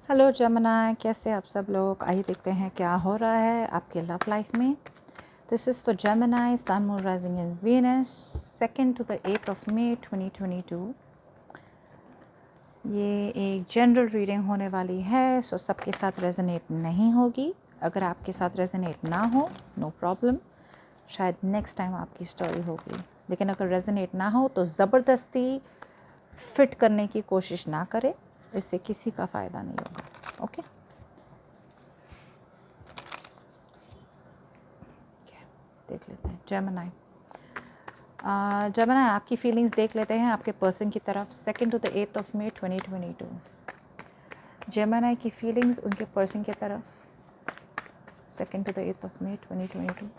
Hello Gemini, कैसे आप सब लोग। आइए देखते हैं क्या हो रहा है आपके लव लाइफ में। This is for Gemini, sun moon rising in Venus, 2nd to the 8th of May 2022। ये एक जनरल रीडिंग होने वाली है, सो सबके साथ रेजोनेट नहीं होगी। अगर आपके साथ रेजोनेट ना हो, नो प्रॉब्लम, शायद नेक्स्ट टाइम आपकी स्टोरी होगी। लेकिन अगर रेजोनेट ना हो तो ज़बरदस्ती फिट करने की कोशिश ना करें, इससे किसी का फ़ायदा नहीं होगा। ओके, देख लेते हैं जेमिनी। जेमिनी, आपकी फीलिंग्स देख लेते हैं आपके पर्सन की तरफ। 2nd to the 8th of May 2022। Gemini की फीलिंग्स उनके पर्सन की तरफ 2nd to the 8th of May 2022।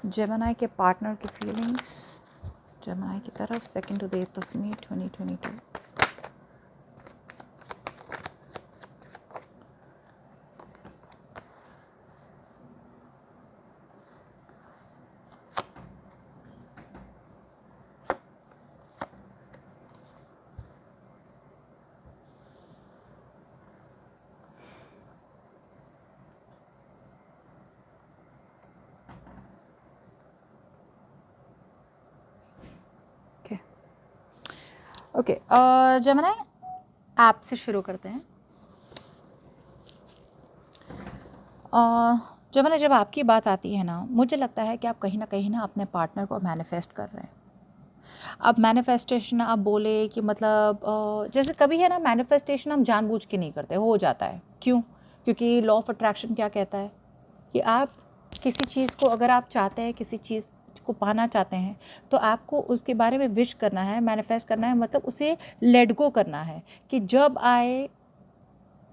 Gemini के पार्टनर की फीलिंग्स जेमिनी की तरफ 2nd to the 8th of May 2022। Okay, Gemini, आपसे शुरू करते हैं। जेमिनी, जब आपकी बात आती है ना, मुझे लगता है कि आप कहीं ना अपने पार्टनर को मैनिफेस्ट कर रहे हैं। अब मैनिफेस्टेशन आप बोले कि मतलब जैसे कभी है ना, मैनिफेस्टेशन हम जानबूझ के नहीं करते, हो जाता है। क्यों? क्योंकि लॉ ऑफ अट्रैक्शन क्या कहता है कि आप किसी चीज़ को अगर आप चाहते हैं, किसी चीज़ को पाना चाहते हैं, तो आपको उसके बारे में विश करना है, मैनिफेस्ट करना है, मतलब उसे लेट गो करना है कि जब आए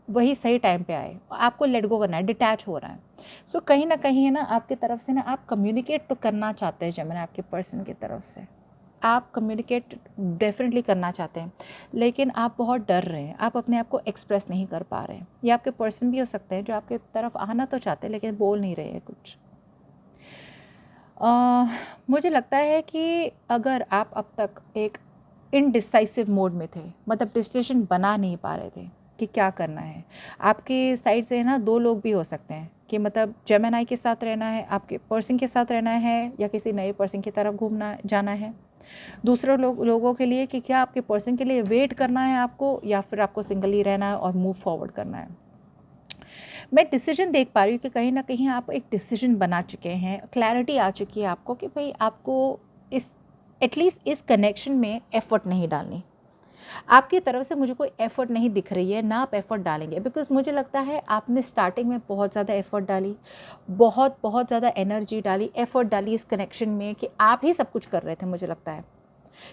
वही सही टाइम पे आए। आपको लेट गो करना है, डिटैच हो रहा है। सो कहीं ना कहीं है ना, आपकी तरफ से ना आप कम्युनिकेट तो करना चाहते हैं जेमिनी, आपके पर्सन की तरफ से आप कम्युनिकेट डेफिनेटली करना चाहते हैं, लेकिन आप बहुत डर रहे हैं, आप अपने आप को एक्सप्रेस नहीं कर पा रहे हैं। या आपके पर्सन भी हो सकते हैं जो आपके तरफ आना तो चाहते हैं लेकिन बोल नहीं रहे हैं कुछ। मुझे लगता है कि अगर आप अब तक एक इनडिसाइसिव मोड में थे, मतलब डिसीजन बना नहीं पा रहे थे कि क्या करना है, आपकी साइड से है ना दो लोग भी हो सकते हैं कि मतलब जेमिनी के साथ रहना है, आपके पर्सन के साथ रहना है, या किसी नए पर्सन की तरफ घूमना जाना है। दूसरे लोगों के लिए कि क्या आपके पर्सन के लिए वेट करना है आपको, या फिर आपको सिंगली रहना है और मूव फॉरवर्ड करना है। मैं डिसीजन देख पा रही हूँ कि कहीं ना कहीं आप एक डिसीजन बना चुके हैं, क्लैरिटी आ चुकी है आपको कि भाई आपको इस एटलीस्ट इस कनेक्शन में एफर्ट नहीं डालनी। आपकी तरफ से मुझे कोई एफर्ट नहीं दिख रही है, ना आप एफर्ट डालेंगे, बिकॉज मुझे लगता है आपने स्टार्टिंग में बहुत ज़्यादा एफर्ट डाली, बहुत बहुत ज़्यादा एनर्जी डाली, एफर्ट डाली इस कनेक्शन में कि आप ही सब कुछ कर रहे थे। मुझे लगता है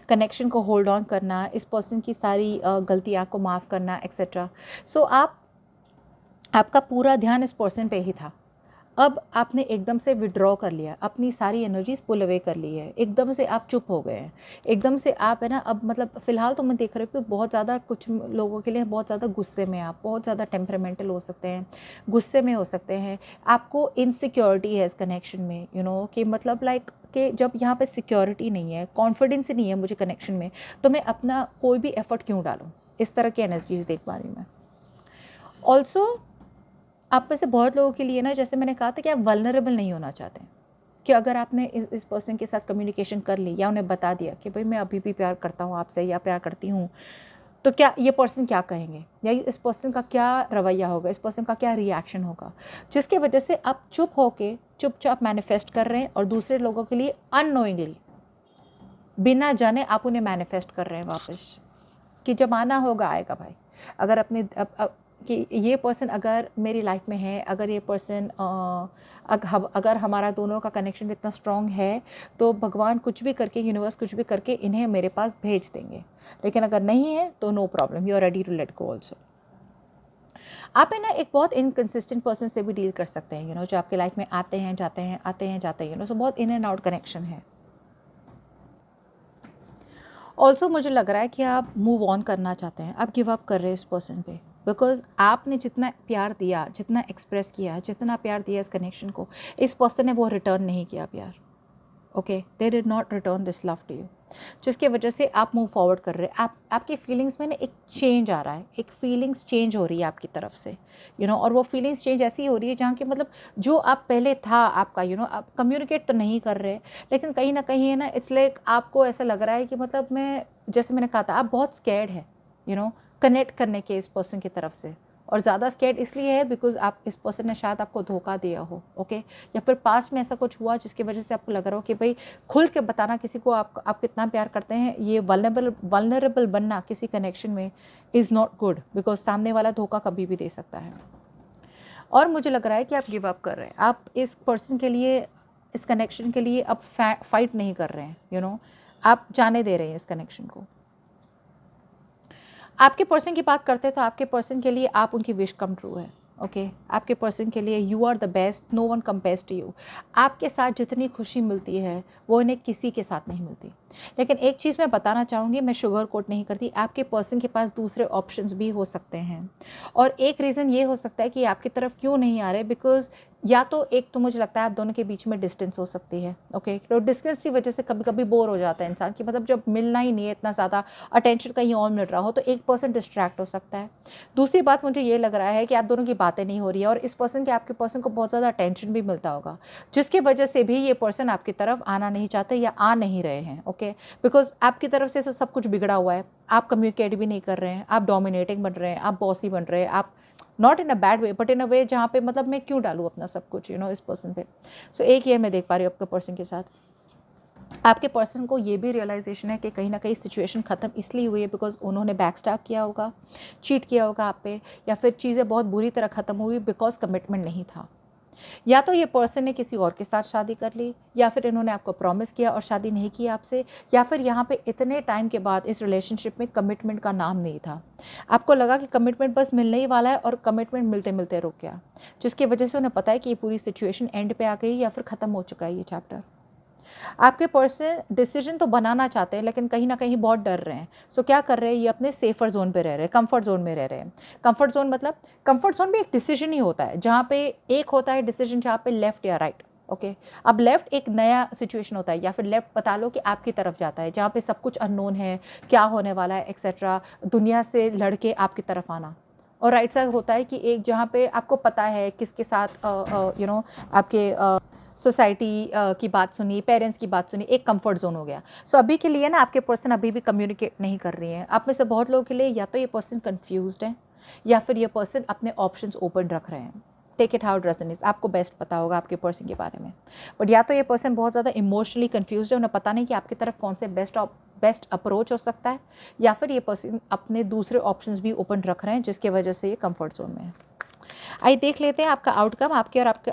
कनेक्शन को होल्ड ऑन करना, इस पर्सन की सारी गलतियाँ को माफ़ करना, एक्सेट्रा। सो आपका पूरा ध्यान इस पर्सन पे ही था। अब आपने एकदम से विड्रॉ कर लिया, अपनी सारी एनर्जीज पुल अवे कर ली है, एकदम से आप चुप हो गए हैं, एकदम से आप है ना, अब मतलब फ़िलहाल तो मैं देख रही हूँ कि बहुत ज़्यादा कुछ लोगों के लिए बहुत ज़्यादा गुस्से में, आप बहुत ज़्यादा टेम्परामेंटल हो सकते हैं, गुस्से में हो सकते हैं, आपको इनसिक्योरिटी है इस कनेक्शन में, कि मतलब लाइक कि जब यहाँ पे सिक्योरिटी नहीं है, कॉन्फिडेंस नहीं है मुझे कनेक्शन में, तो मैं अपना कोई भी एफर्ट क्यों डालूँ। इस तरह की एनर्जीज देख पा रही हूँ मैं। ऑल्सो आप में से बहुत लोगों के लिए ना, जैसे मैंने कहा था कि आप वल्नरेबल नहीं होना चाहते हैं, कि अगर आपने इस पर्सन के साथ कम्युनिकेशन कर ली या उन्हें बता दिया कि भाई मैं अभी भी प्यार करता हूँ आपसे या प्यार करती हूँ, तो क्या ये पर्सन क्या कहेंगे, या इस पर्सन का क्या रवैया होगा, इस पर्सन का क्या रिएक्शन होगा, जिसकी वजह से आप चुप होके चुपचाप मैनिफेस्ट कर रहे हैं और दूसरे लोगों के लिए अननोइंगली, बिना जाने आप उन्हें मैनिफेस्ट कर रहे हैं वापस, कि जब आना होगा आएगा भाई। अगर अपने अब कि ये पर्सन अगर मेरी लाइफ में है, अगर ये पर्सन अगर हमारा दोनों का कनेक्शन इतना स्ट्रॉन्ग है, तो भगवान कुछ भी करके, यूनिवर्स कुछ भी करके इन्हें मेरे पास भेज देंगे। लेकिन अगर नहीं है तो no problem, you are ready to let go also. आप है ना एक बहुत इनकन्सिस्टेंट पर्सन से भी डील कर सकते हैं, जो आपकी लाइफ में आते हैं जाते हैं, आते हैं जाते हैं, सो बहुत इन एंड आउट कनेक्शन है। ऑल्सो मुझे लग रहा है कि आप मूव ऑन करना चाहते हैं, आप गिव अप कर रहे हैं इस पर्सन पे, बिकॉज आपने जितना प्यार दिया, जितना एक्सप्रेस किया, जितना प्यार दिया इस कनेक्शन को, इस पर्सन ने वो रिटर्न नहीं किया प्यार। Okay, they did not return this love to you, जिसकी वजह से आप मूव फॉरवर्ड कर रहे हैं। आपकी फीलिंग्स में ना एक चेंज आ रहा है, एक फीलिंग्स चेंज हो रही है आपकी तरफ से, और वो फीलिंग्स चेंज ऐसी हो रही है जहाँ की मतलब जो आप पहले था आपका, आप कम्युनिकेट तो नहीं कर रहे, लेकिन कहीं ना कहीं है ना, इट्स लाइक आपको ऐसा लग रहा है कि मतलब मैं, जैसे मैंने कहा था, आप बहुत स्कैर्ड है कनेक्ट करने के इस पर्सन की तरफ से। और ज़्यादा स्कैर्ड इसलिए है बिकॉज आप, इस पर्सन ने शायद आपको धोखा दिया हो, ओके, या फिर पास्ट में ऐसा कुछ हुआ जिसकी वजह से आपको लग रहा हो कि भाई खुल के बताना किसी को आप कितना प्यार करते हैं, ये वल्नरेबल बनना किसी कनेक्शन में इज़ नॉट गुड, बिकॉज सामने वाला धोखा कभी भी दे सकता है। और मुझे लग रहा है कि आप गिव अप कर रहे हैं, आप इस पर्सन के लिए, इस कनेक्शन के लिए अब फाइट नहीं कर रहे हैं, आप जाने दे रहे हैं इस कनेक्शन को। आपके पर्सन की बात करते हैं तो आपके पर्सन के लिए आप उनकी विश कम ट्रू है, ओके। आपके पर्सन के लिए you are the best, no one compares to you. आपके साथ जितनी खुशी मिलती है वो इन्हें किसी के साथ नहीं मिलती। लेकिन एक चीज़ मैं बताना चाहूँगी, मैं शुगर कोट नहीं करती, आपके पर्सन के पास दूसरे ऑप्शंस भी हो सकते हैं। और एक रीज़न ये हो सकता है कि आपकी तरफ क्यों नहीं आ रहे, बिकॉज या तो एक तो मुझे लगता है आप दोनों के बीच में डिस्टेंस हो सकती है, ओके। तो डिस्टेंस की वजह से कभी कभी बोर हो जाता है इंसान कि मतलब जब मिलना ही नहीं है, इतना ज़्यादा अटेंशन कहीं और मिल रहा हो, तो एक पर्सन डिस्ट्रैक्ट हो सकता है। दूसरी बात मुझे ये लग रहा है कि आप दोनों की बातें नहीं हो रही है और इस पर्सन के, आपके पर्सन को बहुत ज़्यादा अटेंशन भी मिलता होगा, जिसकी वजह से भी ये पर्सन आपकी तरफ आना नहीं चाहते या आ नहीं रहे हैं, ओके। बिकॉज आपकी तरफ से सब कुछ बिगड़ा हुआ है, आप कम्युनिकेट भी नहीं कर रहे हैं, आप डोमिनेटिंग बन रहे हैं, आप बॉसी बन रहे हैं, आप not in a bad way but in a way जहाँ पे मतलब मैं क्यों डालूँ अपना सब कुछ इस पर्सन पे। सो एक ये मैं देख पा रही हूँ आपके पर्सन के साथ। आपके पर्सन को ये भी रियलाइजेशन है कि कहीं ना कहीं सिचुएशन ख़त्म इसलिए हुई है बिकॉज उन्होंने बैकस्टैप किया होगा, चीट किया होगा आप पे, या फिर चीज़ें बहुत बुरी तरह ख़त्म हुई बिकॉज कमिटमेंट नहीं था। या तो ये पर्सन ने किसी और के साथ शादी कर ली, या फिर इन्होंने आपको प्रॉमिस किया और शादी नहीं की आपसे, या फिर यहाँ पे इतने टाइम के बाद इस रिलेशनशिप में कमिटमेंट का नाम नहीं था। आपको लगा कि कमिटमेंट बस मिलने ही वाला है और कमिटमेंट मिलते मिलते रुक गया, जिसकी वजह से उन्हें पता है कि ये पूरी सिचुएशन एंड पे आ गई या फिर ख़त्म हो चुका है ये चैप्टर। आपके पर्सन डिसीजन तो बनाना चाहते हैं लेकिन कहीं ना कहीं बहुत डर रहे हैं। सो क्या कर रहे हैं, ये अपने सेफर जोन पे रह रहे हैं, कंफर्ट जोन में रह रहे हैं। कंफर्ट जोन मतलब, कंफर्ट जोन भी एक डिसीजन ही होता है, जहाँ पे एक होता है डिसीजन जहाँ पे लेफ्ट या राइट, ओके। अब लेफ्ट एक नया सिचुएशन होता है, या फिर लेफ्ट बता लो कि आपकी तरफ जाता है जहाँ पे सब कुछ अननोन है, क्या होने वाला है एक्सेट्रा, दुनिया से लड़के आपकी तरफ आना। और राइट साइड होता है कि एक जहाँ पे आपको पता है किसके साथ आपके सोसाइटी की बात सुनी, पेरेंट्स की बात सुनी, एक कंफर्ट जोन हो गया। सो अभी के लिए ना आपके पर्सन अभी भी कम्युनिकेट नहीं कर रही हैं। आप में से बहुत लोगों के लिए या तो ये पर्सन कन्फ्यूज्ड है, या फिर ये पर्सन अपने ऑप्शंस ओपन रख रहे हैं। Take it how it resonates, आपको बेस्ट पता होगा आपके पर्सन के बारे में। बट या तो ये पर्सन बहुत ज़्यादा इमोशनली कन्फ्यूज है, उन्हें पता नहीं कि आपकी तरफ कौन से बेस्ट अप्रोच हो सकता है, या फिर ये पर्सन अपने दूसरे ऑप्शंस भी ओपन रख रहे हैं जिसकी वजह से ये कंफर्ट जोन में है। आइए देख लेते हैं आपका आउटकम, आपके और आपके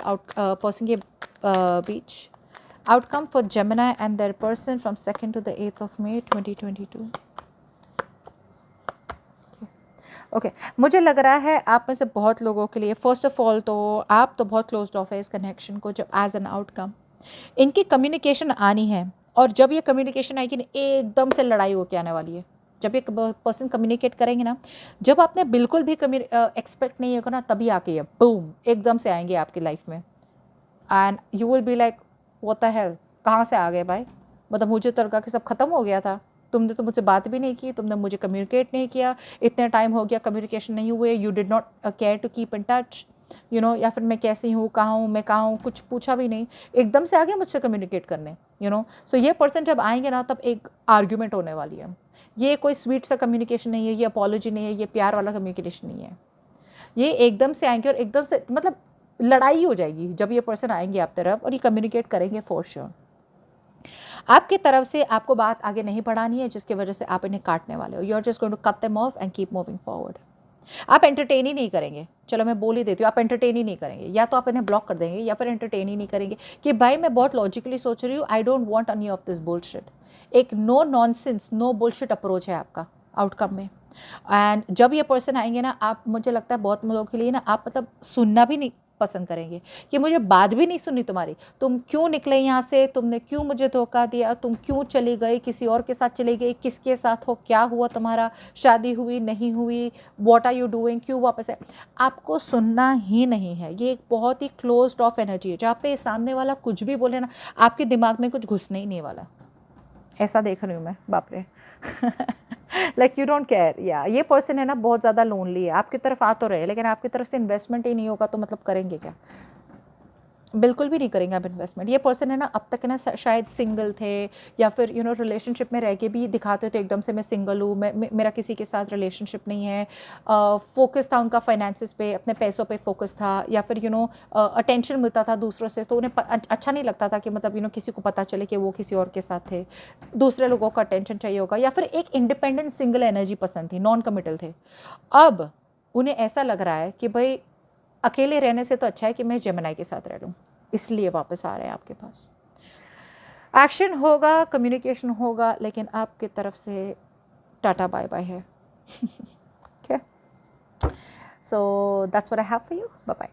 पर्सन के बीच। Outcome for Gemini and their person from 2nd to the 8th of May 2022। Okay, मुझे लग रहा है आप में से बहुत लोगों के लिए, फर्स्ट ऑफ ऑल तो आप तो बहुत क्लोज्ड ऑफ है इस कनेक्शन को, जब एज एन आउटकम इनकी कम्युनिकेशन आनी है। और जब ये कम्युनिकेशन आएगी ना, एकदम से लड़ाई होके आने वाली है। जब एक पर्सन कम्युनिकेट करेंगे ना, जब आपने बिल्कुल भी एक्सपेक्ट नहीं होगा ना, तभी आके ये बूम एकदम से आएंगे आपकी लाइफ में। And you will be like what the hell, कहाँ से आ गए भाई, मतलब मुझे तो लगा कि सब खत्म हो गया था, तुमने तो मुझसे बात भी नहीं की, तुमने मुझे कम्युनिकेट नहीं किया, इतने टाइम हो गया कम्युनिकेशन नहीं हुए, you did not care to keep in touch, या फिर मैं कैसी हूँ, कहाँ हूँ, मैं कहाँ हूँ, कुछ पूछा भी नहीं, एकदम से आ गया मुझसे कम्युनिकेट करने। सो ये पर्सन जब आएंगे ना, तब एक आर्ग्यूमेंट होने वाली है। ये कोई स्वीट सा कम्युनिकेशन नहीं है, ये अपॉलॉजी नहीं है, ये प्यार वाला कम्युनिकेशन नहीं है। ये एकदम से आएंगे और एकदम से मतलब लड़ाई हो जाएगी जब ये पर्सन आएंगे आप तरफ, और ये कम्युनिकेट करेंगे फॉर श्योर। आपकी तरफ से आपको बात आगे नहीं बढ़ानी है, जिसकी वजह से आप इन्हें काटने वाले हो। You are just going to cut them off and keep moving forward. आप एंटरटेन ही नहीं करेंगे, चलो मैं बोल ही देती हूँ, आप एंटरटेन ही नहीं करेंगे। या तो आप इन्हें ब्लॉक कर देंगे, या फिर एंटरटेन ही नहीं करेंगे कि भाई मैं बहुत लॉजिकली सोच रही हूँ, I don't want any of this bullshit. एक no nonsense, no bullshit approach है आपका आउटकम में। एंड जब ये पर्सन आएंगे ना, आप, मुझे लगता है बहुत लोगों के लिए ना, आप मतलब सुनना भी नहीं पसंद करेंगे कि मुझे बात भी नहीं सुननी तुम्हारी, तुम क्यों निकले यहाँ से, तुमने क्यों मुझे धोखा दिया, तुम क्यों चली गई, किसी और के साथ चली गई, किसके साथ हो, क्या हुआ तुम्हारा, शादी हुई नहीं हुई, व्हाट आर यू डूइंग, क्यों वापस है, आपको सुनना ही नहीं है। ये एक बहुत ही क्लोज्ड ऑफ एनर्जी है जहाँ पे सामने वाला कुछ भी बोले ना, आपके दिमाग में कुछ घुसने ही नहीं वाला। ऐसा देख रही हूँ मैं, बाप रे। Like you don't care. या ये पर्सन है ना बहुत ज़्यादा लोनली है, आपकी तरफ आ तो रहे लेकिन आपकी तरफ से इन्वेस्टमेंट ही नहीं होगा तो मतलब करेंगे क्या, बिल्कुल भी नहीं करेंगे आप इन्वेस्टमेंट। ये पर्सन है ना अब तक है ना शायद सिंगल थे या फिर रिलेशनशिप में रह के भी दिखाते थे एकदम से मैं सिंगल हूँ, मेरा किसी के साथ रिलेशनशिप नहीं है। फोकस था उनका फाइनेंसिस पे, अपने पैसों पे फोकस था, या फिर अटेंशन मिलता था दूसरों से तो उन्हें अच्छा नहीं लगता था कि मतलब किसी को पता चले कि वो किसी और के साथ थे, दूसरे लोगों का अटेंशन चाहिए होगा, या फिर एक इंडिपेंडेंट सिंगल एनर्जी पसंद थी, नॉन कमिटल थे। अब उन्हें ऐसा लग रहा है कि भाई अकेले रहने से तो अच्छा है कि मैं जेमिनी के साथ रह लूँ, इसलिए वापस आ रहे हैं आपके पास। एक्शन होगा, कम्युनिकेशन होगा, लेकिन आपकी तरफ से टाटा बाय बाय है। Okay, so that's what I have for you. Bye bye.